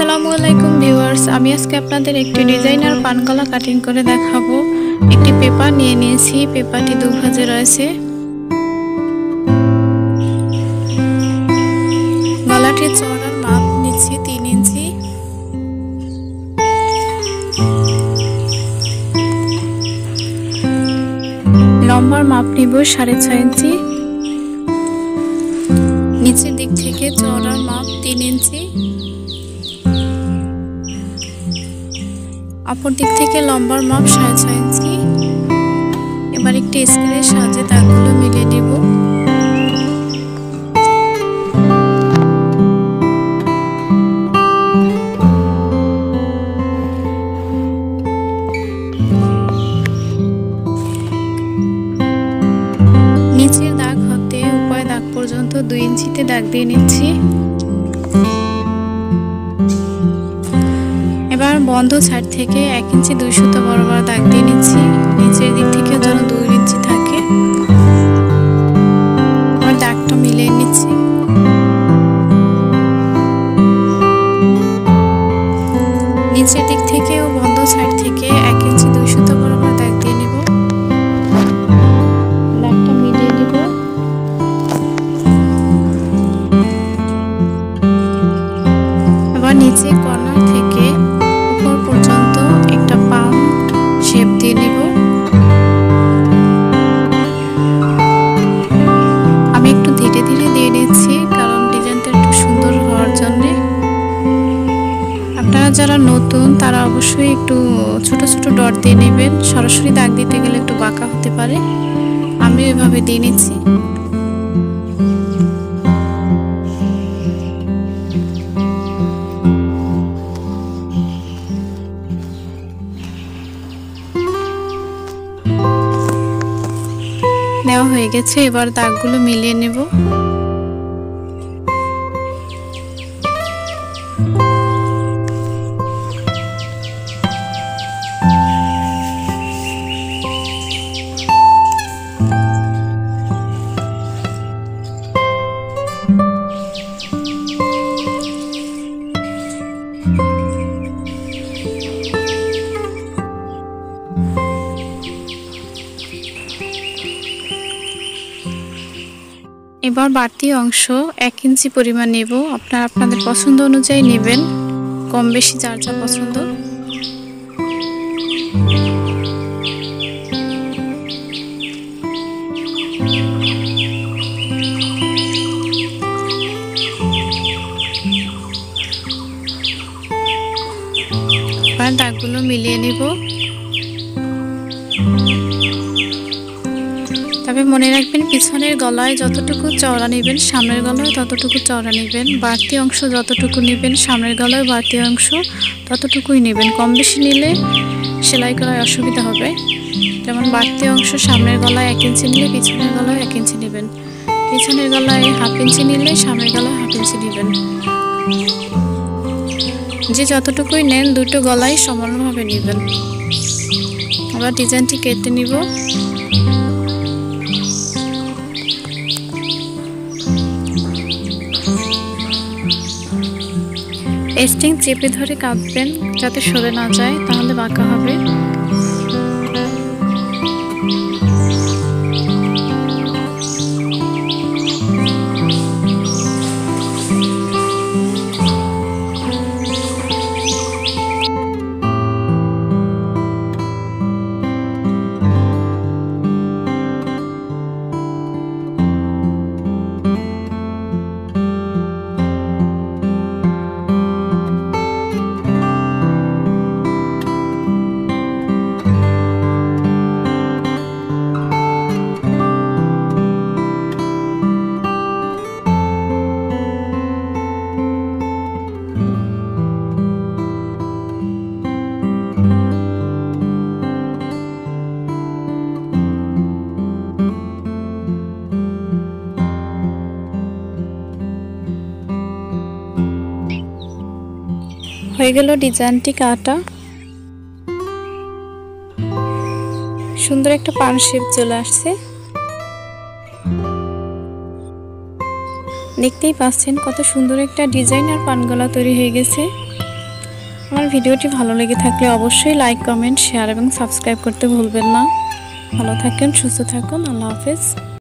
আসসালামু আলাইকুম ভিউয়ার্স, আমি আজকে আপনাদের একটি ডিজাইনার পানগলা কাটিং করে দেখাবো। একটি পেপার নিয়ে নিয়েছি, পেপারটি দুভাজে রয়েছে। গলাটির চওড়ার মাপ নিচ্ছি 3 ইঞ্চি। লম্বার মাপ নিব 6.5 ইঞ্চি। নিচের দিক থেকে চওড়ার মাপ 3 ইঞ্চি। অপর দিক থেকে লম্বার মাপ 6.5 ইঞ্চি। এবার একটি স্কেলের সাহায্যে দাগগুলো মিলিয়ে নেব। নিচের দাগ হতে উপরের দাগ পর্যন্ত 2 ইঞ্চিতে দাগ দিয়ে নিচ্ছি। এবার বন্ধ সাইড থেকে 1 ইঞ্চি 2 সুতো বরাবর দাগ দিয়ে নিচ্ছি। নিচের দিক থেকে যেন 2 ইঞ্চি থাকে। আর দাগটা মিলিয়ে নিচ্ছি। নিচের দিক থেকে ও বন্ধ সাইড থেকে 1 ইঞ্চি 2 সুতো বরাবর দাগ দিয়ে নেব। দাগটা মিলিয়ে নেব। এবার নিচে কর্নার থেকে যারা নতুন তারা অবশ্যই একটু ছোট ছোট ডট দিয়ে নেবেন। সরাসরি দাগ দিতে গেলে একটু বাঁকা হতে পারে। আমি এভাবে দিয়ে নিচ্ছি। নেওয়া হয়ে গেছে, এবার দাগগুলো মিলিয়ে নেব। এবার বাড়তি অংশ 1 ইঞ্চি পরিমাণ নেব। আপনারা আপনাদের পছন্দ অনুযায়ী নেবেন, কম বেশি যার যা পছন্দ। এবার দাগগুলো মিলিয়ে নেব। তবে মনে রাখবেন, পিছনের গলায় যতটুকু চওড়া নেবেন সামনের গলায় ততটুকু চওড়া নেবেন। বাড়তি অংশ যতটুকু নেবেন সামনের গলায় বাড়তি অংশ ততটুকুই নেবেন। কম বেশি নিলে সেলাই করায় অসুবিধা হবে। যেমন বাড়তি অংশ সামনের গলায় 1 ইঞ্চি নিলে পিছনের গলায় 1 ইঞ্চি নেবেন। পিছনের গলায় 1/2 ইঞ্চি নিলে সামনের গলায় 1/2 ইঞ্চি নেবেন। যে যতটুকুই নেন দুটো গলায় সমানভাবে নেবেন। আবার ডিজাইনটি কেটে নিব। স্ট্রিং চেপে ধরে কাটবেন যাতে সরে না যায়, তাহলে বাঁকা হবে। হয়ে গেল ডিজাইনটি কাটা। সুন্দর একটা পান শেপ চলে আসছে। দেখতেই পাচ্ছেন কত সুন্দর একটা ডিজাইন আর পান গলা তৈরি হয়ে গেছে। আমার ভিডিওটি ভালো লেগে থাকলে অবশ্যই লাইক, কমেন্ট, শেয়ার এবং সাবস্ক্রাইব করতে ভুলবেন না। ভালো থাকেন, সুস্থ থাকুন। আল্লাহ হাফেজ।